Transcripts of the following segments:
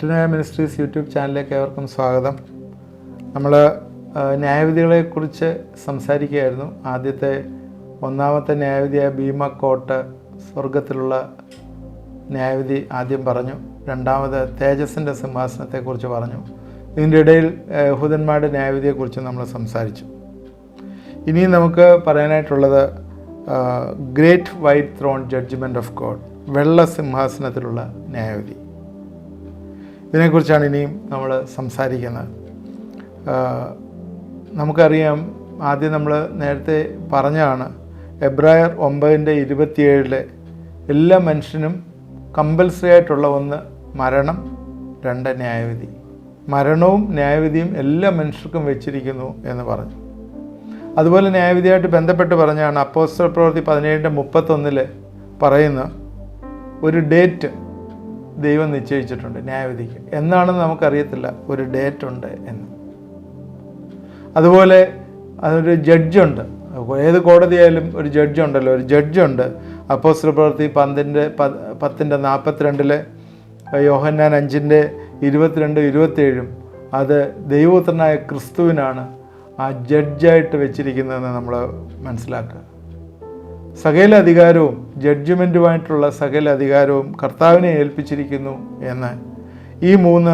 നെറ്റനായ ministries YouTube ചാനലിലേക്ക് ഏവർക്കും സ്വാഗതം. നമ്മൾ ന്യായവിധികളെക്കുറിച്ച് സംസാരിക്കുകയായിരുന്നു. ആദ്യത്തെ ഒന്നാമത്തെ ന്യായവിധിയായ ഭീമ കോട്ട് സ്വർഗത്തിലുള്ള ന്യായവിധി ആദ്യം പറഞ്ഞു. രണ്ടാമത് തേജസ്സിൻ്റെ സിംഹാസനത്തെക്കുറിച്ച് പറഞ്ഞു. ഇതിൻ്റെ ഇടയിൽ യഹൂദന്മാരുടെ ന്യായവിധിയെക്കുറിച്ച് നമ്മൾ സംസാരിച്ചു. ഇനി നമുക്ക് പറയാനായിട്ടുള്ളത് great white throne judgement of God, വെള്ള സിംഹാസനത്തിലുള്ള ന്യായവിധി. ഇതിനെക്കുറിച്ചാണ് ഇനിയും നമ്മൾ സംസാരിക്കുന്നത്. നമുക്കറിയാം, ആദ്യം നമ്മൾ നേരത്തെ പറഞ്ഞതാണ്, എബ്രായർ 9:27 എല്ലാ മനുഷ്യനും കമ്പൽസറി ആയിട്ടുള്ള ഒന്ന് മരണം, 2 ന്യായവിധി. മരണവും ന്യായവിധിയും എല്ലാ മനുഷ്യർക്കും വെച്ചിരിക്കുന്നു എന്ന് പറഞ്ഞു. അതുപോലെ ന്യായവിധിയായിട്ട് ബന്ധപ്പെട്ട് പറഞ്ഞാണ് അപ്പോസ്തല പ്രവൃത്തി 17:31 പറയുന്ന ഒരു ഡേറ്റ് ദൈവം നിശ്ചയിച്ചിട്ടുണ്ട് ന്യായവിധിക്ക്. എന്നാണെന്ന് നമുക്കറിയത്തില്ല, ഒരു ഡേറ്റ് ഉണ്ട് എന്ന്. അതുപോലെ അതൊരു ജഡ്ജുണ്ട്. ഏത് കോടതിയായാലും ഒരു ജഡ്ജുണ്ടല്ലോ, ഒരു ജഡ്ജുണ്ട്. അപ്പോസ്തല പ്രവൃത്തി 10:42 യോഹന്നാൻ 5:22-27 അത് ദൈവപുത്രനായ ക്രിസ്തുവിനാണ് ആ ജഡ്ജായിട്ട് വെച്ചിരിക്കുന്നതെന്ന് നമ്മൾ മനസ്സിലാക്കുക. സകല അധികാരവും ജഡ്ജ്മെൻറ്റുമായിട്ടുള്ള സകല അധികാരവും കർത്താവിനെ ഏൽപ്പിച്ചിരിക്കുന്നു എന്ന് ഈ 3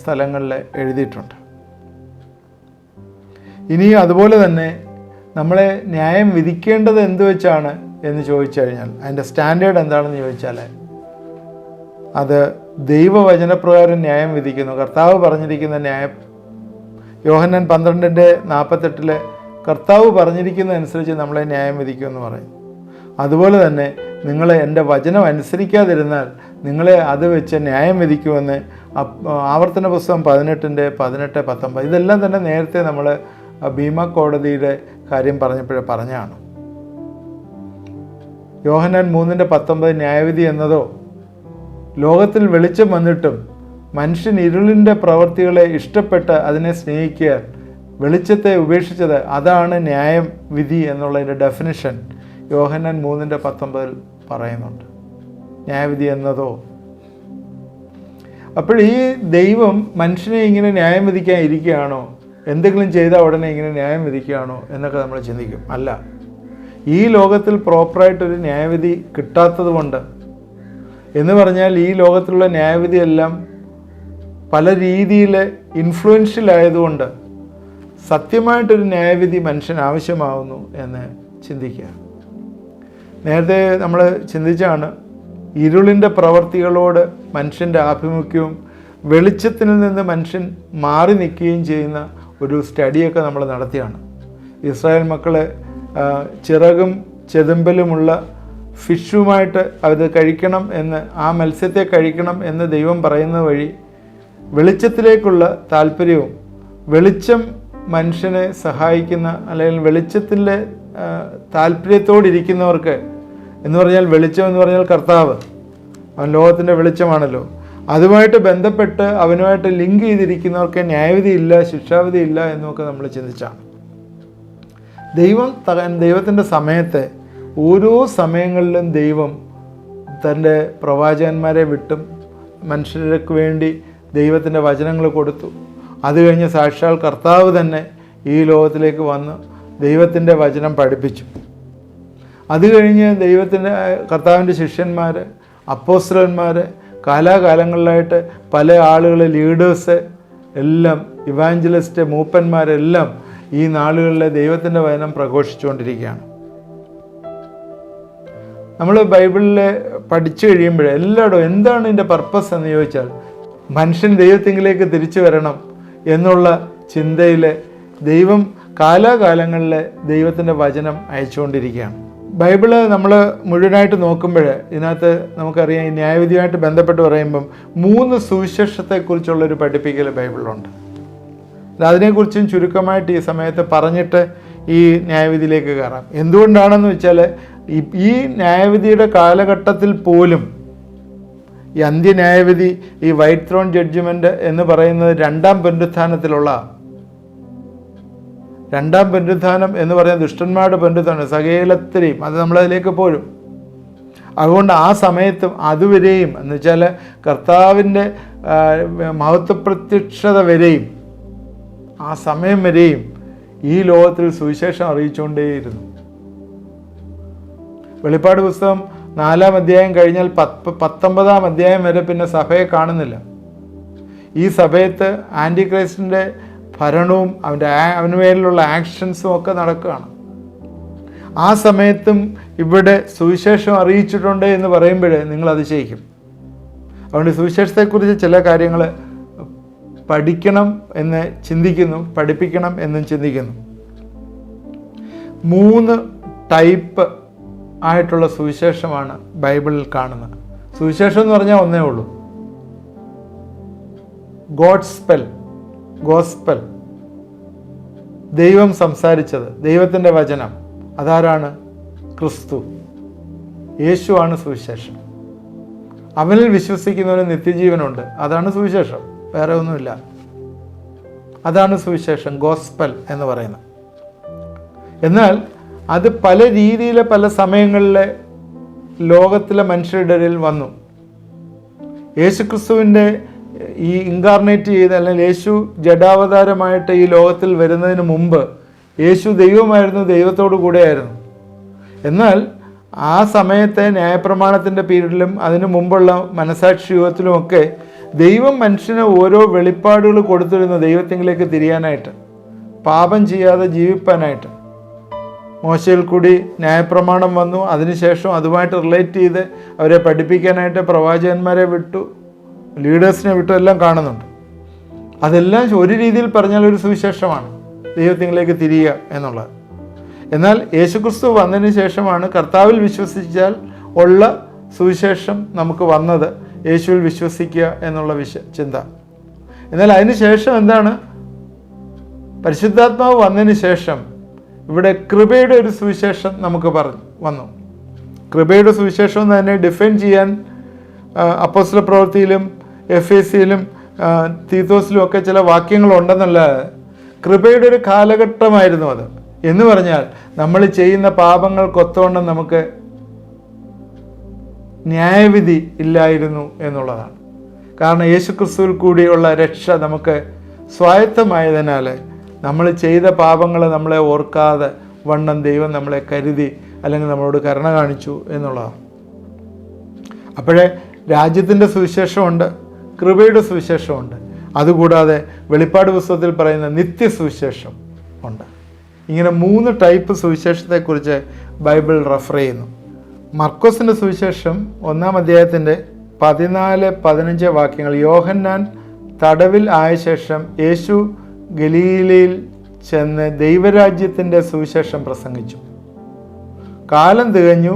സ്ഥലങ്ങളിൽ എഴുതിയിട്ടുണ്ട്. ഇനി അതുപോലെ തന്നെ നമ്മളെ ന്യായം വിധിക്കേണ്ടത് എന്ത് വെച്ചാണ് എന്ന് ചോദിച്ചു കഴിഞ്ഞാൽ അതിൻ്റെ സ്റ്റാൻഡേർഡ് എന്താണെന്ന് ചോദിച്ചാൽ അത് ദൈവവചനപ്രകാരം ന്യായം വിധിക്കുന്നു. കർത്താവ് പറഞ്ഞിരിക്കുന്ന ന്യായം യോഹന്നാൻ 12:48 കർത്താവ് പറഞ്ഞിരിക്കുന്നതനുസരിച്ച് നമ്മളെ ന്യായം വിധിക്കുമെന്ന് പറയും. അതുപോലെ തന്നെ നിങ്ങൾ എൻ്റെ വചനം അനുസരിക്കാതിരുന്നാൽ നിങ്ങളെ അത് വെച്ച് ന്യായം വിധിക്കുമെന്ന് ആവർത്തന പുസ്തകം 18:19. ഇതെല്ലാം തന്നെ നേരത്തെ നമ്മൾ ഭീമ കോടതിയുടെ കാര്യം പറഞ്ഞാണ്. യോഹന്നാൻ 3:19 ന്യായവിധി എന്നതോ ലോകത്തിൽ വെളിച്ചം വന്നിട്ടും മനുഷ്യൻ ഇരുളിൻ്റെ പ്രവൃത്തികളെ ഇഷ്ടപ്പെട്ട് അതിനെ സ്നേഹിക്കുക, വെളിച്ചത്തെ ഉപേക്ഷിച്ചത്, അതാണ് ന്യായം വിധി എന്നുള്ളതിൻ്റെ ഡെഫിനിഷൻ യോഹന്നാൻ 3:19 പറയുന്നുണ്ട്. ന്യായവിധി എന്നതോ. അപ്പോൾ ഈ ദൈവം മനുഷ്യനെ ഇങ്ങനെ ന്യായം വിധിക്കാൻ ഇരിക്കുകയാണോ, എന്തെങ്കിലും ചെയ്താൽ ഉടനെ ഇങ്ങനെ ന്യായം വിധിക്കുകയാണോ എന്നൊക്കെ നമ്മൾ ചിന്തിക്കും. അല്ല, ഈ ലോകത്തിൽ പ്രോപ്പറായിട്ടൊരു ന്യായവിധി കിട്ടാത്തത് കൊണ്ട് എന്ന് പറഞ്ഞാൽ ഈ ലോകത്തിലുള്ള ന്യായവിധിയെല്ലാം പല രീതിയിൽ ഇൻഫ്ലുവൻഷ്യൽ ആയതുകൊണ്ട് സത്യമായിട്ടൊരു ന്യായവിധി മനുഷ്യന് ആവശ്യമാവുന്നു എന്ന് ചിന്തിക്കുക. നേരത്തെ നമ്മൾ ചിന്തിച്ചാണ് ഇരുളിൻ്റെ പ്രവർത്തികളോട് മനുഷ്യൻ്റെ ആഭിമുഖ്യവും വെളിച്ചത്തിൽ നിന്ന് മനുഷ്യൻ മാറി നിൽക്കുകയും ചെയ്യുന്ന ഒരു സ്റ്റഡിയൊക്കെ നമ്മൾ നടത്തിയാണ്. ഇസ്രായേൽ മക്കളെ ചിറകും ചെതുമ്പലുമുള്ള ഫിഷുമായിട്ട് അത് കഴിക്കണം എന്ന്, ആ മത്സ്യത്തെ കഴിക്കണം എന്ന് ദൈവം പറയുന്നത് വഴി വെളിച്ചത്തിലേക്കുള്ള താല്പര്യവും വെളിച്ചം മനുഷ്യനെ സഹായിക്കുന്ന, അല്ലെങ്കിൽ വെളിച്ചത്തിൻ്റെ താല്പര്യത്തോടിരിക്കുന്നവർക്ക് എന്ന് പറഞ്ഞാൽ, വെളിച്ചം എന്ന് പറഞ്ഞാൽ കർത്താവ്, അവൻ ലോകത്തിൻ്റെ വെളിച്ചമാണല്ലോ, അതുമായിട്ട് ബന്ധപ്പെട്ട് അവനുമായിട്ട് ലിങ്ക് ചെയ്തിരിക്കുന്നവർക്ക് ന്യായവിധി ഇല്ല, ശിക്ഷാവിധി ഇല്ല എന്നൊക്കെ നമ്മൾ ചിന്തിച്ചാണ്. ദൈവത്തിൻ്റെ സമയത്തെ ഓരോ സമയങ്ങളിലും ദൈവം തൻ്റെ പ്രവാചകന്മാരെ വിട്ടും മനുഷ്യർക്ക് വേണ്ടി ദൈവത്തിൻ്റെ വചനങ്ങൾ കൊടുത്തു. അത് കഴിഞ്ഞ് സാക്ഷാൽ കർത്താവ് തന്നെ ഈ ലോകത്തിലേക്ക് വന്ന് ദൈവത്തിൻ്റെ വചനം പഠിപ്പിച്ചു. അത് കഴിഞ്ഞ് കർത്താവിൻ്റെ ശിഷ്യന്മാർ, അപ്പോസ്തലന്മാർ, കാലാകാലങ്ങളിലായിട്ട് പല ആളുകൾ, ലീഡേഴ്സ് എല്ലാം, ഇവാഞ്ചലിസ്റ്റ്, മൂപ്പന്മാരെല്ലാം ഈ നാളുകളിൽ ദൈവത്തിൻ്റെ വചനം പ്രഘോഷിച്ചുകൊണ്ടിരിക്കുകയാണ്. നമ്മൾ ബൈബിളിൽ പഠിച്ചു കഴിയുമ്പോൾ എല്ലായിടും എന്താണ് ഇതിൻ്റെ പർപ്പസ് എന്ന് ചോദിച്ചാൽ, മനുഷ്യൻ ദൈവത്തിങ്കിലേക്ക് തിരിച്ചു വരണം എന്നുള്ള ചിന്തയിൽ ദൈവം കാലാകാലങ്ങളിൽ ദൈവത്തിൻ്റെ വചനം അയച്ചുകൊണ്ടിരിക്കുകയാണ്. ബൈബിള് നമ്മൾ മുഴുവനായിട്ട് നോക്കുമ്പോൾ ഇതിനകത്ത് നമുക്കറിയാം, ഈ ന്യായവിധിയുമായിട്ട് ബന്ധപ്പെട്ട് പറയുമ്പം 3 സുവിശേഷത്തെക്കുറിച്ചുള്ളൊരു പഠിപ്പിക്കൽ ബൈബിളിലുണ്ട്. അതിനെക്കുറിച്ചും ചുരുക്കമായിട്ട് ഈ സമയത്ത് പറഞ്ഞിട്ട് ഈ ന്യായവിധിയിലേക്ക് കയറാം. എന്തുകൊണ്ടാണെന്ന് വെച്ചാൽ, ഈ ന്യായവിധിയുടെ കാലഘട്ടത്തിൽ പോലും ഈ അന്ത്യന്യായവിധി, ഈ വൈറ്റ് ത്രോൺ ജഡ്ജ്മെൻറ്റ് എന്ന് പറയുന്നത് 2ാം പുനരുത്ഥാനത്തിലുള്ള, 2ാം പുനരുത്ഥാനം എന്ന് പറയുന്നത് ദുഷ്ടന്മാരുടെ പുനരുത്ഥാനം, സകലത്തിലെയും അത് നമ്മളതിലേക്ക് പോരും. അതുകൊണ്ട് ആ സമയത്തും അതുവരെയും എന്ന് വെച്ചാൽ കർത്താവിൻ്റെ മഹത്വപ്രത്യക്ഷത വരെയും ആ സമയം വരെയും ഈ ലോകത്തിൽ സുവിശേഷം അറിയിച്ചുകൊണ്ടേയിരുന്നു. വെളിപ്പാട് പുസ്തകം 4-ാം അധ്യായം കഴിഞ്ഞാൽ 19-ാം അധ്യായം വരെ പിന്നെ സഭയെ കാണുന്നില്ല. ഈ സമയത്ത് ആൻറ്റി ക്രൈസ്റ്റിൻ്റെ ഭരണവും അവന് മേലുള്ള ആക്ഷൻസും ഒക്കെ നടക്കുകയാണ്. ആ സമയത്തും ഇവിടെ സുവിശേഷം അറിയിച്ചിട്ടുണ്ട് എന്ന് പറയുമ്പോൾ നിങ്ങൾ അതിശയിക്കും. അതുകൊണ്ട് സുവിശേഷത്തെക്കുറിച്ച് ചില കാര്യങ്ങൾ പഠിക്കണം എന്ന് ചിന്തിക്കുന്നു, പഠിപ്പിക്കണം എന്നും ചിന്തിക്കുന്നു. 3 ടൈപ്പ് ആയിട്ടുള്ള സുവിശേഷമാണ് ബൈബിളിൽ കാണുന്നത്. സുവിശേഷം എന്ന് പറഞ്ഞാൽ ഒന്നേ ഉള്ളൂ, ഗോസ്പൽ, ദൈവം സംസാരിച്ചത്, ദൈവത്തിൻ്റെ വചനം. അതാരാണ്? ക്രിസ്തു, യേശുവാണ് സുവിശേഷം. അവനിൽ വിശ്വസിക്കുന്നവന് നിത്യജീവനുണ്ട്. അതാണ് സുവിശേഷം, വേറെ ഒന്നുമില്ല. അതാണ് സുവിശേഷം, ഗോസ്പൽ എന്ന് പറയുന്നത്. എന്നാൽ അത് പല രീതിയിൽ പല സമയങ്ങളിലെ ലോകത്തിലെ മനുഷ്യരുടെ ഇടയിൽ വന്നു. യേശുക്രിസ്തുവിൻ്റെ ഈ ഇൻകാർണേറ്റ് ചെയ്ത് അല്ലെങ്കിൽ യേശു ജഡാവതാരമായിട്ട് ഈ ലോകത്തിൽ വരുന്നതിന് മുമ്പ് യേശു ദൈവമായിരുന്നു, ദൈവത്തോടു കൂടെയായിരുന്നു. എന്നാൽ ആ സമയത്തെ ന്യായപ്രമാണത്തിൻ്റെ പീരീഡിലും അതിനു മുമ്പുള്ള മനസാക്ഷി യുഗത്തിലുമൊക്കെ ദൈവം മനുഷ്യന് ഓരോ വെളിപ്പാടുകൾ കൊടുത്തിരുന്നു ദൈവത്തിലേക്ക് തിരിയാനായിട്ട്, പാപം ചെയ്യാതെ ജീവിപ്പാനായിട്ട്. മോശയിൽ കൂടി ന്യായപ്രമാണം വന്നു, അതിനുശേഷം അതുമായിട്ട് റിലേറ്റ് ചെയ്ത് അവരെ പഠിപ്പിക്കാനായിട്ട് പ്രവാചകന്മാരെ വിട്ടു, ലീഡേഴ്സിനെ വിട്ടു, എല്ലാം കാണുന്നുണ്ട്. അതെല്ലാം ഒരു രീതിയിൽ പറഞ്ഞാൽ ഒരു സുവിശേഷമാണ്, ദൈവത്തിലേക്ക് തിരിയുക എന്നുള്ളത്. എന്നാൽ യേശുക്രിസ്തു വന്നതിന് ശേഷമാണ് കർത്താവിൽ വിശ്വസിച്ചാൽ ഉള്ള സുവിശേഷം നമുക്ക് വന്നത്, യേശുവിൽ വിശ്വസിക്കുക എന്നുള്ള ചിന്ത. എന്നാൽ അതിന് ശേഷം എന്താണ്? പരിശുദ്ധാത്മാവ് വന്നതിന് ശേഷം ഇവിടെ കൃപയുടെ ഒരു സുവിശേഷം നമുക്ക് വന്നു. കൃപയുടെ സുവിശേഷം എന്ന് തന്നെ ഡിഫൈൻ ചെയ്യാൻ അപ്പോസ്തല പ്രവൃത്തിയിലും എഫേസ്യയിലും തീത്തോസിലും ഒക്കെ ചില വാക്യങ്ങളുണ്ടെന്നല്ലാതെ കൃപയുടെ ഒരു കാലഘട്ടമായിരുന്നു അത്. എന്ന് പറഞ്ഞാൽ നമ്മൾ ചെയ്യുന്ന പാപങ്ങൾക്കൊത്തവണ്ണം നമുക്ക് ന്യായവിധി ഇല്ലായിരുന്നു എന്നുള്ളതാണ്. കാരണം യേശുക്രിസ്തുവിൽ കൂടിയുള്ള രക്ഷ നമുക്ക് സ്വായത്തമായതിനാൽ നമ്മൾ ചെയ്ത പാപങ്ങൾ നമ്മളെ ഓർക്കാതെ വണ്ണം ദൈവം നമ്മളെ കരുതി അല്ലെങ്കിൽ നമ്മളോട് കരുണ കാണിച്ചു എന്നുള്ളതാണ്. അപ്പോഴേ രാജ്യത്തിൻ്റെ സുവിശേഷമുണ്ട്, കൃപയുടെ സുവിശേഷമുണ്ട്, അതുകൂടാതെ വെളിപ്പാട് പുസ്തകത്തിൽ പറയുന്ന നിത്യസുവിശേഷം ഉണ്ട്. ഇങ്ങനെ 3 ടൈപ്പ് സുവിശേഷത്തെക്കുറിച്ച് ബൈബിൾ റെഫർ ചെയ്യുന്നു. മർക്കോസിൻ്റെ സുവിശേഷം 1-ാം അധ്യായത്തിൻ്റെ 14-15 വാക്യങ്ങൾ. യോഹന്നാൻ തടവിൽ ആയ ശേഷം യേശു ഗലീലയിൽ ചെന്ന് ദൈവരാജ്യത്തിൻ്റെ സുവിശേഷം പ്രസംഗിച്ചു. കാലം തികഞ്ഞു,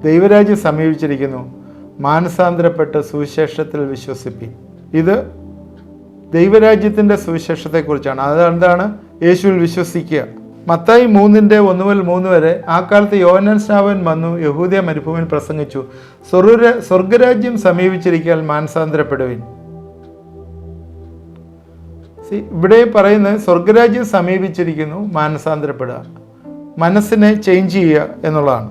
ദൈവരാജ്യം സമീപിച്ചിരിക്കുന്നു, മാനസാന്തരപ്പെട്ട് സുവിശേഷത്തിൽ വിശ്വസിപ്പിൻ. ഇത് ദൈവരാജ്യത്തിൻ്റെ സുവിശേഷത്തെക്കുറിച്ചാണ്. അതെന്താണ്? യേശുവിൽ വിശ്വസിക്കുക. മത്തായി 3:1-3 വരെ, ആ കാലത്ത് യോഹന്നാൻ സ്നാപകൻ വന്നു യഹൂദ്യ മരുഭൂമിയിൽ പ്രസംഗിച്ചു, സ്വർഗരാജ്യം സമീപിച്ചിരിക്കാൻ മാനസാന്തരപ്പെടുവിൻ. ഇവിടെ പറയുന്നത് സ്വർഗരാജ്യം സമീപിച്ചിരിക്കുന്നു, മാനസാന്തരപ്പെടുക, മനസ്സിനെ ചേഞ്ച് ചെയ്യുക എന്നുള്ളതാണ്.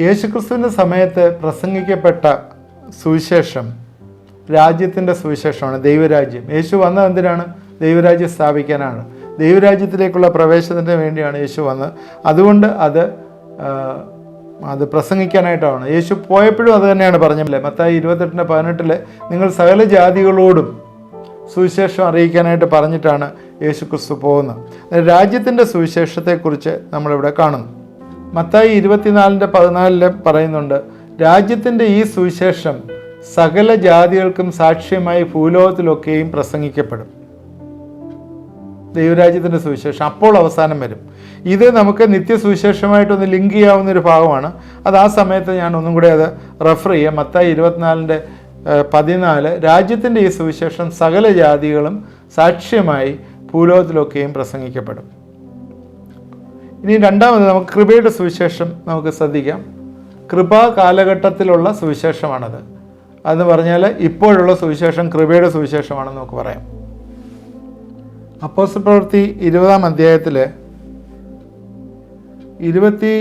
യേശുക്രിസ്തുവിൻ്റെ സമയത്ത് പ്രസംഗിക്കപ്പെട്ട സുവിശേഷം രാജ്യത്തിൻ്റെ സുവിശേഷമാണ്, ദൈവരാജ്യം. യേശു വന്നത് എന്തിനാണ്? ദൈവരാജ്യം സ്ഥാപിക്കാനാണ്, ദൈവരാജ്യത്തിലേക്കുള്ള പ്രവേശനത്തിന് വേണ്ടിയാണ് യേശു വന്നത്. അതുകൊണ്ട് അത് പ്രസംഗിക്കാനായിട്ടാണ്. യേശു പോയപ്പോഴും അത് തന്നെയാണ് പറഞ്ഞില്ലേ, മത്തായി 28:18 നിങ്ങൾ സകല ജാതികളോടും സുവിശേഷം അറിയിക്കാനായിട്ട് പറഞ്ഞിട്ടാണ് യേശു ക്രിസ്തു പോകുന്നത്. രാജ്യത്തിൻ്റെ സുവിശേഷത്തെക്കുറിച്ച് നമ്മളിവിടെ കാണുന്നു. മത്തായി 24:14 പറയുന്നുണ്ട്, രാജ്യത്തിൻ്റെ ഈ സുവിശേഷം സകല ജാതികൾക്കും സാക്ഷ്യമായി ഭൂലോകത്തിലൊക്കെയും പ്രസംഗിക്കപ്പെടും. ദൈവരാജ്യത്തിൻ്റെ സുവിശേഷം അപ്പോൾ അവസാനം വരും. ഇത് നമുക്ക് നിത്യസുവിശേഷമായിട്ടൊന്ന് ലിങ്ക് ചെയ്യാവുന്നൊരു ഭാഗമാണ്. അത് ആ സമയത്ത് ഞാൻ ഒന്നും കൂടെ അത് റെഫർ ചെയ്യാം. മത്തായി 24:14 രാജ്യത്തിൻ്റെ ഈ സുവിശേഷം സകല ജാതികളും സാക്ഷ്യമായി ഭൂലോകത്തിലൊക്കെയും പ്രസംഗിക്കപ്പെടും. ഇനി രണ്ടാമത് നമുക്ക് കൃപയുടെ സുവിശേഷം നമുക്ക് ശ്രദ്ധിക്കാം. കൃപാ കാലഘട്ടത്തിലുള്ള സുവിശേഷമാണത്. അതെന്ന് പറഞ്ഞാൽ ഇപ്പോഴുള്ള സുവിശേഷം കൃപയുടെ സുവിശേഷമാണെന്ന് നമുക്ക് പറയാം. അപ്പോസ്തല പ്രവൃത്തി 20-ാം അധ്യായത്തിൽ 24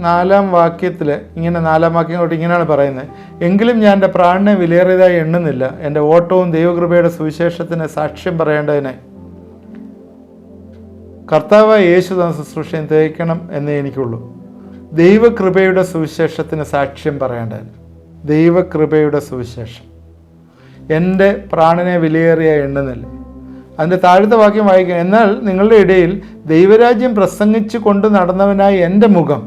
4-ാം വാക്യത്തിൽ ഇങ്ങനെ 4-ാം വാക്യം തൊട്ട് ഇങ്ങനെയാണ് പറയുന്നത്: എങ്കിലും ഞാൻ എൻ്റെ പ്രാണനെ വിലയേറിയതായി എണ്ണുന്നില്ല, എൻ്റെ ഓട്ടവും ദൈവകൃപയുടെ സുവിശേഷത്തിന് സാക്ഷ്യം പറയേണ്ടതിനെ കർത്താവായ യേശു തന്ന ശുശ്രൂഷയും തികയ്ക്കണം എന്നേ എനിക്കുള്ളൂ. ദൈവകൃപയുടെ സുവിശേഷത്തിന് സാക്ഷ്യം പറയേണ്ടതിന്, ദൈവകൃപയുടെ സുവിശേഷം. എൻ്റെ പ്രാണനെ വിലയേറിയ എണ്ണുന്നില്ല. അതിൻ്റെ താഴത്തെ വാക്യം വായിക്കുക: എന്നാൽ നിങ്ങളുടെ ഇടയിൽ ദൈവരാജ്യം പ്രസംഗിച്ചു കൊണ്ട് നടന്നവനായി എൻ്റെ മുഖം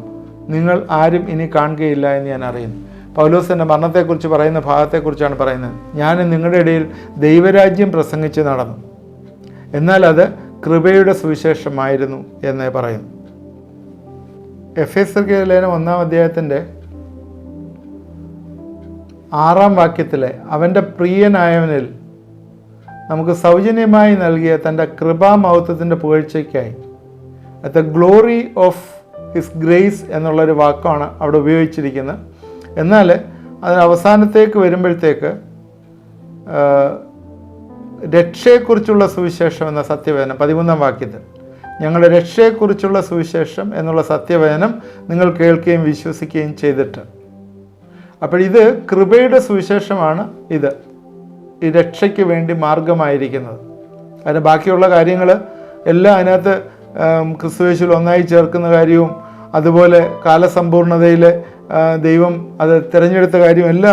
നിങ്ങൾ ആരും ഇനി കാണുകയില്ല എന്ന് ഞാൻ അറിയുന്നു. പൗലോസിൻ്റെ മരണത്തെക്കുറിച്ച് പറയുന്ന ഭാഗത്തെക്കുറിച്ചാണ് പറയുന്നത്. ഞാൻ നിങ്ങളുടെ ഇടയിൽ ദൈവരാജ്യം പ്രസംഗിച്ച് നടന്നു, എന്നാൽ അത് കൃപയുടെ സുവിശേഷമായിരുന്നു എന്ന് പറയുന്നു. എഫേസ്യർക്ക് ലേഖനം 1-ാം അധ്യായത്തിൻ്റെ 6-ാം വാക്യത്തിലെ അവൻ്റെ പ്രിയനായവനിൽ നമുക്ക് സൗജന്യമായി നൽകിയ തൻ്റെ കൃപാമഹത്വത്തിൻ്റെ പുകഴ്ചയ്ക്കായി, the glory of his grace എന്നുള്ളൊരു വാക്കാണ് അവിടെ ഉപയോഗിച്ചിരിക്കുന്നത്. എന്നാൽ അതിന് അവസാനത്തേക്ക് വരുമ്പോഴത്തേക്ക് രക്ഷയെക്കുറിച്ചുള്ള സുവിശേഷം എന്ന സത്യവേദനം 13-ാം വാക്യത്തിൽ, ഞങ്ങളുടെ രക്ഷയെക്കുറിച്ചുള്ള സുവിശേഷം എന്നുള്ള സത്യവേദനം നിങ്ങൾ കേൾക്കുകയും വിശ്വസിക്കുകയും ചെയ്തിട്ട്. അപ്പോൾ ഇത് കൃപയുടെ സുവിശേഷമാണ്. ഇത് ഈ രക്ഷയ്ക്ക് വേണ്ടി മാർഗമായിരിക്കുന്നത്. അതിന് ബാക്കിയുള്ള കാര്യങ്ങൾ എല്ലാം അതിനകത്ത് ക്രിസ്തുയേശുവിൽ ഒന്നായി ചേർക്കുന്ന കാര്യവും, അതുപോലെ കാലസമ്പൂർണതയിൽ ദൈവം അത് തിരഞ്ഞെടുത്ത കാര്യവും എല്ലാം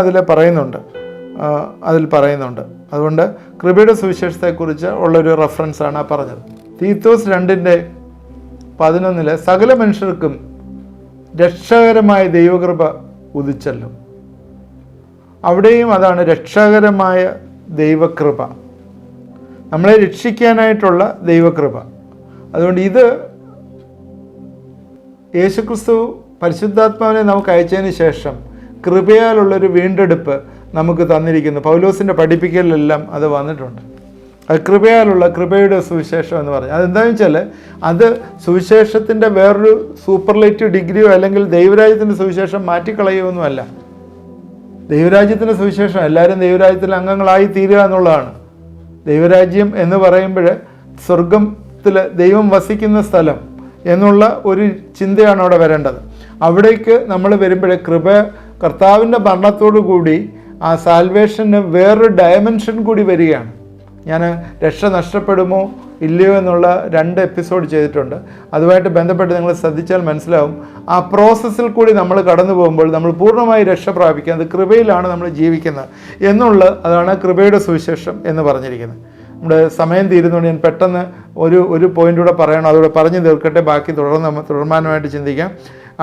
അതിൽ പറയുന്നുണ്ട്. അതുകൊണ്ട് കൃപയുടെ സുവിശേഷത്തെക്കുറിച്ച് ഉള്ളൊരു റെഫറൻസാണ് ആ പറഞ്ഞത്. തീത്തോസ് 2:11 സകല മനുഷ്യർക്കും രക്ഷാകരമായ ദൈവകൃപ ഉദിച്ചല്ലോ. അവിടെയും അതാണ് രക്ഷാകരമായ ദൈവകൃപ, നമ്മളെ രക്ഷിക്കാനായിട്ടുള്ള ദൈവകൃപ. അതുകൊണ്ട് ഇത് യേശുക്രിസ്തു പരിശുദ്ധാത്മാവിനെ നമുക്ക് അയച്ചതിന് ശേഷം കൃപയാലുള്ളൊരു വീണ്ടെടുപ്പ് നമുക്ക് തന്നിരിക്കുന്നു. പൗലോസിൻ്റെ പഠിപ്പിക്കലിലെല്ലാം അത് വന്നിട്ടുണ്ട്. അത് കൃപയുടെ സുവിശേഷം എന്ന് പറഞ്ഞു. അതെന്താണെന്ന് വെച്ചാൽ അത് സുവിശേഷത്തിൻ്റെ വേറൊരു സൂപ്പർലേറ്റീവ് ഡിഗ്രിയോ അല്ലെങ്കിൽ ദൈവരാജ്യത്തിൻ്റെ സുവിശേഷം മാറ്റിക്കളയുമൊന്നുമല്ല. ദൈവരാജ്യത്തിൻ്റെ സുവിശേഷം എല്ലാവരും ദൈവരാജ്യത്തിലെ അംഗങ്ങളായി തീരുക എന്നുള്ളതാണ്. ദൈവരാജ്യം എന്ന് പറയുമ്പോൾ സ്വർഗത്തിൽ ദൈവം വസിക്കുന്ന സ്ഥലം എന്നുള്ള ഒരു ചിന്തയാണ് അവിടെ വരേണ്ടത്. അവിടേക്ക് നമ്മൾ വരുമ്പോൾ കർത്താവിൻ്റെ മരണത്തോടു കൂടി ആ സാൽവേഷന് വേറൊരു ഡയമെൻഷൻ കൂടി വരികയാണ്. ഞാൻ രക്ഷ നഷ്ടപ്പെടുമോ ഇല്ലയോ എന്നുള്ള 2 എപ്പിസോഡ് ചെയ്തിട്ടുണ്ട്. അതുമായിട്ട് ബന്ധപ്പെട്ട് നിങ്ങൾ ശ്രദ്ധിച്ചാൽ മനസ്സിലാവും. ആ പ്രോസസ്സിൽ കൂടി നമ്മൾ കടന്നു പോകുമ്പോൾ നമ്മൾ പൂർണ്ണമായി രക്ഷ പ്രാപിക്കുക, അത് കൃപയിലാണ് നമ്മൾ ജീവിക്കുന്നത് അതാണ് കൃപയുടെ സുവിശേഷം എന്ന് പറഞ്ഞിരിക്കുന്നത്. നമ്മുടെ സമയം തീരുന്നതുകൊണ്ട് ഞാൻ പെട്ടെന്ന് ഒരു പോയിന്റ് കൂടെ പറയണം, അതുകൂടെ പറഞ്ഞു തീർക്കട്ടെ, ബാക്കി തുടർമാനമായിട്ട് ചിന്തിക്കാം.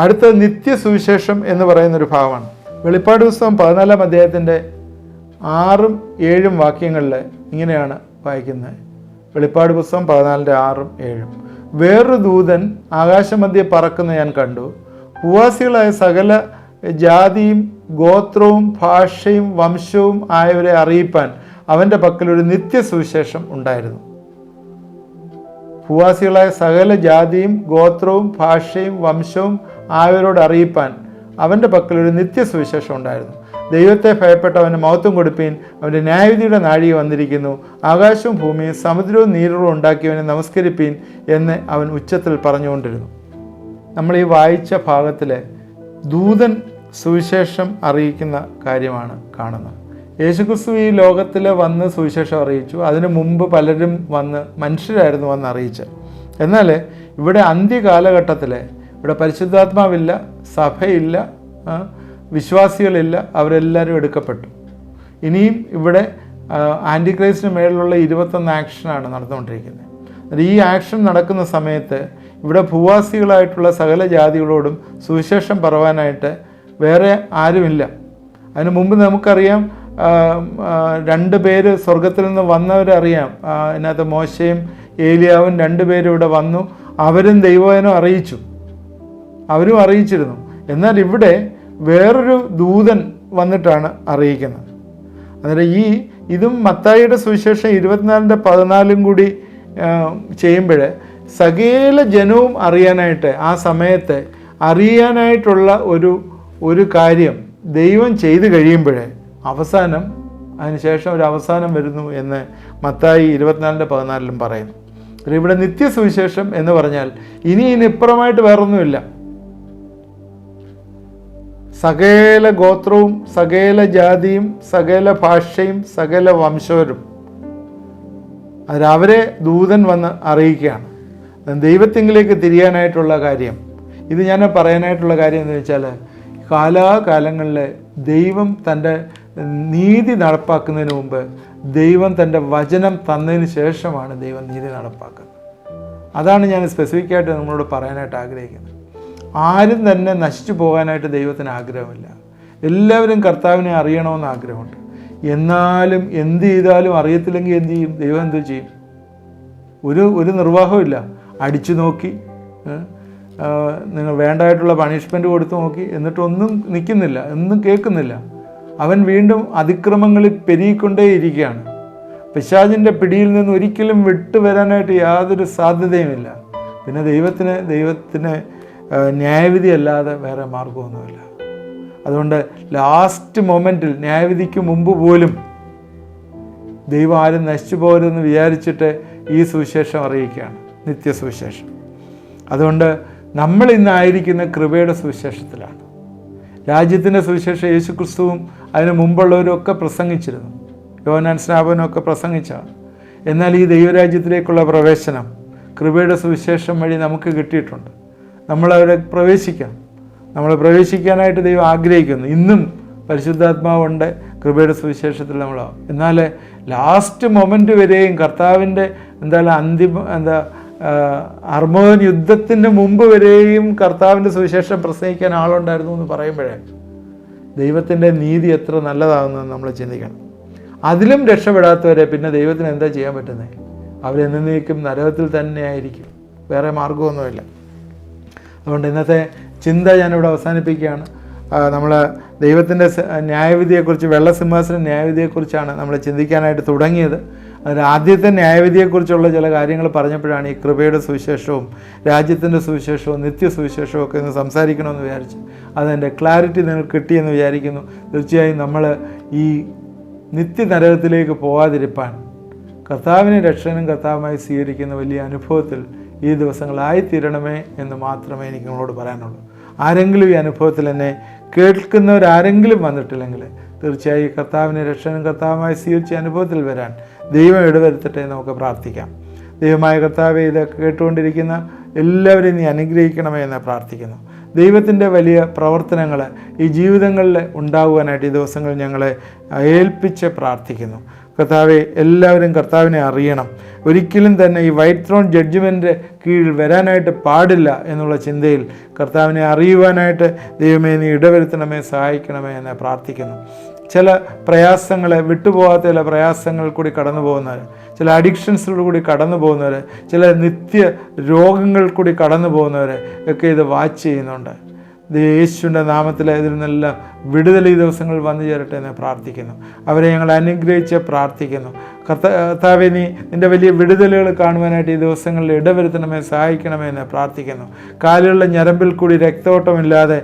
അടുത്ത നിത്യസുവിശേഷം എന്ന് പറയുന്നൊരു ഭാഗമാണ്. വെളിപ്പാട് പുസ്തകം 14-ാം അധ്യായത്തിൻ്റെ 6-ഉം 7-ഉം വാക്യങ്ങളിൽ ഇങ്ങനെയാണ് വായിക്കുന്നത്. വെളിപ്പാട് പുസ്തകം 14:6-7 വേറൊരു ദൂതൻ ആകാശമധ്യേ പറക്കുന്ന ഞാൻ കണ്ടു. ഭൂവാസികളായ സകല ജാതിയും ഗോത്രവും ഭാഷയും വംശവും ആയവരെ അറിയിപ്പാൻ അവൻ്റെ പക്കലൊരു നിത്യസുവിശേഷം ഉണ്ടായിരുന്നു. ഭൂവാസികളായ സകല ജാതിയും ഗോത്രവും ഭാഷയും വംശവും ആയവരോട് അറിയിപ്പാൻ അവൻ്റെ പക്കലൊരു നിത്യസുവിശേഷം ഉണ്ടായിരുന്നു. ദൈവത്തെ ഭയപ്പെട്ടവന് മഹത്വം കൊടുപ്പീൻ, അവൻ്റെ ന്യായവിധിയുടെ നാഴിക വന്നിരിക്കുന്നു. ആകാശവും ഭൂമിയും സമുദ്രവും നീരുകളും ഉണ്ടാക്കിയവനെ നമസ്കരിപ്പീൻ എന്ന് അവൻ ഉച്ചത്തിൽ പറഞ്ഞുകൊണ്ടിരുന്നു. നമ്മൾ ഈ വായിച്ച ഭാഗത്തിലെ ദൂതൻ സുവിശേഷം അറിയിക്കുന്ന കാര്യമാണ് കാണുന്നത്. യേശുക്രിസ്തു ഈ ലോകത്തിൽ വന്ന് സുവിശേഷം അറിയിച്ചു. അതിനു മുമ്പ് പലരും മനുഷ്യരായിരുന്നു വന്ന് അറിയിച്ചത്. എന്നാൽ ഇവിടെ അന്ത്യകാലഘട്ടത്തിൽ ഇവിടെ പരിശുദ്ധാത്മാവില്ല, സഭയില്ല, വിശ്വാസികളില്ല, അവരെല്ലാവരും എടുക്കപ്പെട്ടു. ഇനിയും ഇവിടെ ആൻറ്റിക്രൈസ്റ്റിന് മേളിലുള്ള 21 ആക്ഷനാണ് നടന്നുകൊണ്ടിരിക്കുന്നത്. ഈ ആക്ഷൻ നടക്കുന്ന സമയത്ത് ഇവിടെ ഭൂവാസികളായിട്ടുള്ള സകല ജാതികളോടും സുവിശേഷം പറവാനായിട്ട് വേറെ ആരുമില്ല. അതിനു മുമ്പ് നമുക്കറിയാം 2 പേര് സ്വർഗത്തിൽ നിന്ന് വന്നവരറിയാം. അതിനകത്ത് മോശയും ഏലിയാവും 2 പേരും ഇവിടെ വന്നു. അവരും ദൈവവചനം അവരും അറിയിച്ചിരുന്നു. എന്നാൽ ഇവിടെ വേറൊരു ദൂതൻ വന്നിട്ടാണ് അറിയിക്കുന്നത്. അന്നേരം ഇതും മത്തായിയുടെ സുവിശേഷം 24:14 കൂടി ചെയ്യുമ്പോൾ സകല ജനവും അറിയാനായിട്ട് ആ സമയത്ത് അറിയാനായിട്ടുള്ള ഒരു കാര്യം ദൈവം ചെയ്തു കഴിയുമ്പോൾ അതിനുശേഷം ഒരു അവസാനം വരുന്നു എന്ന് മത്തായി 24:14 പറയുന്നു. ഇവിടെ നിത്യസുവിശേഷം എന്ന് പറഞ്ഞാൽ ഇനിയിപ്പുറമായിട്ട് വേറൊന്നുമില്ല. സകല ഗോത്രവും സകല ജാതിയും സകല ഭാഷയും സകല വംശവരും അവരെ ദൂതൻ വന്ന് അറിയിക്കുകയാണ് ദൈവത്തിങ്കിലേക്ക് തിരിയാനായിട്ടുള്ള കാര്യം. ഇത് ഞാൻ പറയാനായിട്ടുള്ള കാര്യം എന്ന് വെച്ചാൽ, കാലാകാലങ്ങളിൽ ദൈവം തൻ്റെ നീതി നടപ്പാക്കുന്നതിന് മുമ്പ് ദൈവം തൻ്റെ വചനം തന്നതിന് ശേഷമാണ് ദൈവം നീതി നടപ്പാക്കുന്നത്. അതാണ് ഞാൻ സ്പെസിഫിക്കായിട്ട് നമ്മളോട് പറയാനായിട്ട് ആഗ്രഹിക്കുന്നത്. ആരും തന്നെ നശിച്ചു പോകാനായിട്ട് ദൈവത്തിന് ആഗ്രഹമില്ല. എല്ലാവരും കർത്താവിനെ അറിയണമെന്ന് ആഗ്രഹമുണ്ട്. എന്നാലും എന്ത് ചെയ്താലും അറിയത്തില്ലെങ്കിൽ എന്ത് ചെയ്യും? ദൈവം എന്ത് ചെയ്യും? ഒരു നിർവാഹമില്ല. അടിച്ചു നോക്കി, നിങ്ങൾ വേണ്ടായിട്ടുള്ള പണിഷ്മെൻറ്റ് കൊടുത്തു നോക്കി, എന്നിട്ടൊന്നും നിൽക്കുന്നില്ല, ഒന്നും കേൾക്കുന്നില്ല. അവൻ വീണ്ടും അതിക്രമങ്ങളിൽ പെരുകിക്കൊണ്ടേയിരിക്കുകയാണ്. പിശാചിൻ്റെ പിടിയിൽ നിന്ന് ഒരിക്കലും വിട്ടുവരാനായിട്ട് യാതൊരു സാധ്യതയുമില്ല. പിന്നെ ദൈവത്തിന് ന്യായവിധി അല്ലാതെ വേറെ മാർഗമൊന്നുമില്ല. അതുകൊണ്ട് ലാസ്റ്റ് മൊമെൻറ്റിൽ, ന്യായവിധിക്ക് മുമ്പ് പോലും ദൈവം ആരും നശിച്ചു പോകരുതെന്ന് വിചാരിച്ചിട്ട് ഈ സുവിശേഷം അറിയിക്കുകയാണ്, നിത്യസുവിശേഷം. അതുകൊണ്ട് നമ്മൾ ഇന്നായിരിക്കുന്ന കൃപയുടെ സുവിശേഷത്തിലാണ്. രാജ്യത്തിൻ്റെ സുവിശേഷം യേശുക്രിസ്തുവും അതിന് മുമ്പുള്ളവരും ഒക്കെ പ്രസംഗിച്ചിരുന്നു. യോഹന്നാൻ സ്നാപകനൊക്കെ പ്രസംഗിച്ചാണ്. എന്നാൽ ഈ ദൈവരാജ്യത്തിലേക്കുള്ള പ്രവേശനം കൃപയുടെ സുവിശേഷം വഴി നമുക്ക് കിട്ടിയിട്ടുണ്ട്. നമ്മളവിടെ പ്രവേശിക്കാം. നമ്മൾ പ്രവേശിക്കാനായിട്ട് ദൈവം ആഗ്രഹിക്കുന്നു. ഇന്നും പരിശുദ്ധാത്മാവുണ്ട് കൃപയുടെ സുവിശേഷത്തിൽ നമ്മളാവും. എന്നാൽ ലാസ്റ്റ് മൊമെൻ്റ് വരെയും കർത്താവിൻ്റെ അർമോൻ യുദ്ധത്തിന് മുമ്പ് വരെയും കർത്താവിൻ്റെ സുവിശേഷം പ്രസംഗിക്കാൻ ആളുണ്ടായിരുന്നു എന്ന് പറയുമ്പോഴേ ദൈവത്തിൻ്റെ നീതി എത്ര നല്ലതാകുന്നതെന്ന് നമ്മൾ ചിന്തിക്കണം. അതിലും രക്ഷപ്പെടാത്തവരെ പിന്നെ ദൈവത്തിന് എന്താ ചെയ്യാൻ പറ്റുന്നത്? അവരെന്നേക്കും നരകത്തിൽ തന്നെ ആയിരിക്കും. വേറെ മാർഗമൊന്നുമില്ല. അതുകൊണ്ട് ഇന്നത്തെ ചിന്ത ഞാനിവിടെ അവസാനിപ്പിക്കുകയാണ്. നമ്മൾ ദൈവത്തിൻ്റെ ന്യായവിധിയെക്കുറിച്ച്, വെള്ളസിംഹാസന ന്യായവിധിയെക്കുറിച്ചാണ് നമ്മൾ ചിന്തിക്കാനായിട്ട് തുടങ്ങിയത്. അതിൽ ആദ്യത്തെ ന്യായവിധിയെക്കുറിച്ചുള്ള ചില കാര്യങ്ങൾ പറഞ്ഞപ്പോഴാണ് ഈ കൃപയുടെ സുവിശേഷവും രാജ്യത്തിൻ്റെ സുവിശേഷവും നിത്യസുവിശേഷവും ഒക്കെ ഒന്ന് സംസാരിക്കണമെന്ന് വിചാരിച്ചു. അതിൻ്റെ ക്ലാരിറ്റി നിങ്ങൾക്ക് കിട്ടിയെന്ന് വിചാരിക്കുന്നു. തീർച്ചയായും നമ്മൾ ഈ നിത്യനരകത്തിലേക്ക് പോകാതിരിപ്പാൻ കർത്താവിനെ രക്ഷകനും കർത്താവുമായി സ്വീകരിക്കുന്ന വലിയ അനുഭവത്തിൽ ഈ ദിവസങ്ങളായിത്തീരണമേ എന്ന് മാത്രമേ എനിക്ക് നിങ്ങളോട് പറയാനുള്ളൂ. ആരെങ്കിലും ഈ അനുഭവത്തിൽ എന്നെ കേൾക്കുന്നവരാരെങ്കിലും വന്നിട്ടില്ലെങ്കിൽ തീർച്ചയായും കർത്താവിനെ രക്ഷകനും കർത്താവുമായി സ്വീകരിച്ച അനുഭവത്തിൽ വരാൻ ദൈവം ഇടവരുത്തട്ടെ നമുക്ക് പ്രാർത്ഥിക്കാം. ദൈവമായ കർത്താവെ, ഇത് കേട്ടുകൊണ്ടിരിക്കുന്ന എല്ലാവരെയും നീ അനുഗ്രഹിക്കണമേ എന്ന് പ്രാർത്ഥിക്കുന്നു. ദൈവത്തിൻ്റെ വലിയ പ്രവർത്തനങ്ങൾ ഈ ജീവിതങ്ങളിൽ ഉണ്ടാകുവാനായിട്ട് ഈ ദിവസങ്ങൾ ഞങ്ങളെ ഏൽപ്പിച്ച് പ്രാർത്ഥിക്കുന്നു. കർത്താവെ, എല്ലാവരും കർത്താവിനെ അറിയണം. ഒരിക്കലും തന്നെ ഈ വൈറ്റ് ത്രോൺ ജഡ്ജ്മെൻറ്റ് കീഴിൽ വരാനായിട്ട് പാടില്ല എന്നുള്ള ചിന്തയിൽ കർത്താവിനെ അറിയുവാനായിട്ട് ദൈവമേ നീ ഇടവരുത്തണമേ, സഹായിക്കണമേ എന്ന് പ്രാർത്ഥിക്കുന്നു. ചില പ്രയാസങ്ങൾ, വിട്ടുപോകാത്ത ചില പ്രയാസങ്ങൾ കൂടി കടന്നു പോകുന്നവർ, ചില അഡിക്ഷൻസിലൂടെ കൂടി കടന്നു പോകുന്നവർ, ചില നിത്യ രോഗങ്ങൾ കൂടി കടന്നു പോകുന്നവർ ഒക്കെ ഇത് വാച്ച് ചെയ്യുന്നുണ്ട്. യേശുവിൻ്റെ നാമത്തിൽ ഇതിൽ നിന്നെല്ലാം വിടുതൽ ഈ ദിവസങ്ങളിൽ വന്നു ചേരട്ടെ എന്ന് പ്രാർത്ഥിക്കുന്നു. അവരെ ഞങ്ങൾ അനുഗ്രഹിച്ച് പ്രാർത്ഥിക്കുന്നു. കർത്താവേ, നീ നിൻ്റെ വലിയ വിടുതലുകൾ കാണുവാനായിട്ട് ഈ ദിവസങ്ങളിൽ ഇടവരുത്തണമേ, സഹായിക്കണമേ എന്ന് പ്രാർത്ഥിക്കുന്നു. കാലുകളുടെ ഞരമ്പിൽ കൂടി രക്തോട്ടമില്ലാതെ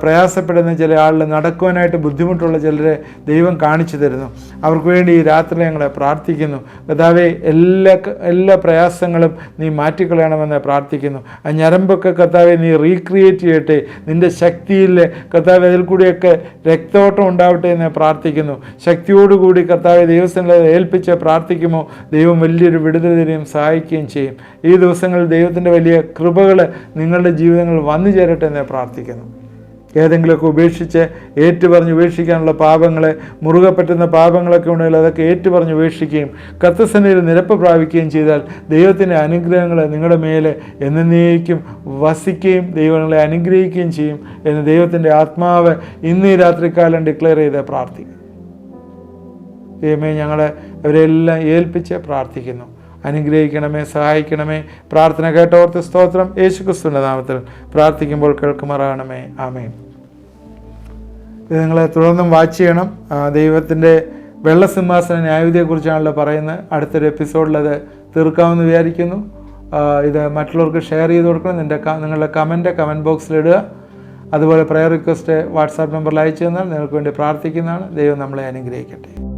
പ്രയാസപ്പെടുന്ന ചില ആളുകൾ, നടക്കുവാനായിട്ട് ബുദ്ധിമുട്ടുള്ള ചിലരെ ദൈവം കാണിച്ചു തരുന്നു. അവർക്ക് വേണ്ടി ഈ രാത്രി ഞങ്ങളെ പ്രാർത്ഥിക്കുന്നു. കർത്താവേ, എല്ലാ പ്രയാസങ്ങളും നീ മാറ്റിക്കളയണമെന്ന് പ്രാർത്ഥിക്കുന്നു. ആ ഞരമ്പൊക്കെ കർത്താവെ നീ റീക്രിയേറ്റ് ചെയ്യട്ടെ. നിൻ്റെ ശക്തിയിൽ കർത്താവെ അതിൽ കൂടിയൊക്കെ രക്തോട്ടം ഉണ്ടാവട്ടെ എന്ന് പ്രാർത്ഥിക്കുന്നു. ശക്തിയോടുകൂടി കർത്താവെ ദൈവസ്ഥനെ ഏൽപ്പിച്ച് പ്രാർത്ഥിക്കുമോ ദൈവം വലിയൊരു വിടുതൽ തരികയും സഹായിക്കുകയും ചെയ്യും. ഈ ദിവസങ്ങളിൽ ദൈവത്തിൻ്റെ വലിയ കൃപകൾ നിങ്ങളുടെ ജീവിതങ്ങളിൽ വന്നു ചേരട്ടെ എന്ന് പ്രാർത്ഥിക്കുന്നു. ഏതെങ്കിലുമൊക്കെ ഉപേക്ഷിച്ച് ഏറ്റുപറഞ്ഞ് ഉപേക്ഷിക്കാനുള്ള പാപങ്ങളെ, മുറുകെ പറ്റുന്ന പാപങ്ങളൊക്കെ ഉണ്ടെങ്കിൽ അതൊക്കെ ഏറ്റുപറഞ്ഞ് ഉപേക്ഷിക്കുകയും കർത്തൃസന്നിധിയിൽ നിരപ്പ് പ്രാപിക്കുകയും ചെയ്താൽ ദൈവത്തിൻ്റെ അനുഗ്രഹങ്ങൾ നിങ്ങളുടെ മേലെ എന്നേക്കും വസിക്കുകയും ദൈവങ്ങളെ അനുഗ്രഹിക്കുകയും ചെയ്യും എന്ന് ദൈവത്തിൻ്റെ ആത്മാവ് ഇന്ന് ഈ രാത്രികാലം ഡിക്ലെയർ ചെയ്ത് പ്രാർത്ഥിക്കും. ദൈവമേ, ഞങ്ങളെ അവരെല്ലാം ഏൽപ്പിച്ച് പ്രാർത്ഥിക്കുന്നു. അനുഗ്രഹിക്കണമേ, സഹായിക്കണമേ. പ്രാർത്ഥന കേട്ടോർത്ത് സ്തോത്രം. യേശുക്രിസ്തുവിൻ്റെ നാമത്തിൽ പ്രാർത്ഥിക്കുമ്പോൾ കേൾക്കുമാറാകണമേ. ആമേൻ. ഇത് നിങ്ങളെ തുടർന്നും വാച്ച് ചെയ്യണം. ദൈവത്തിൻ്റെ വെള്ളസിംഹാസന ന്യായവിധിയെക്കുറിച്ചാണല്ലോ പറയുന്നത്. അടുത്തൊരു എപ്പിസോഡിൽ അത് തീർക്കാമെന്ന് വിചാരിക്കുന്നു. ഇത് മറ്റുള്ളവർക്ക് ഷെയർ ചെയ്ത് കൊടുക്കണം. നിങ്ങളുടെ കമൻറ്റ് ബോക്സിലിടുക. അതുപോലെ പ്രയർ റിക്വസ്റ്റ് വാട്സാപ്പ് നമ്പറിൽ അയച്ചു തന്നാൽ നിങ്ങൾക്ക് വേണ്ടി പ്രാർത്ഥിക്കുന്നതാണ്. ദൈവം നമ്മളെ അനുഗ്രഹിക്കട്ടെ.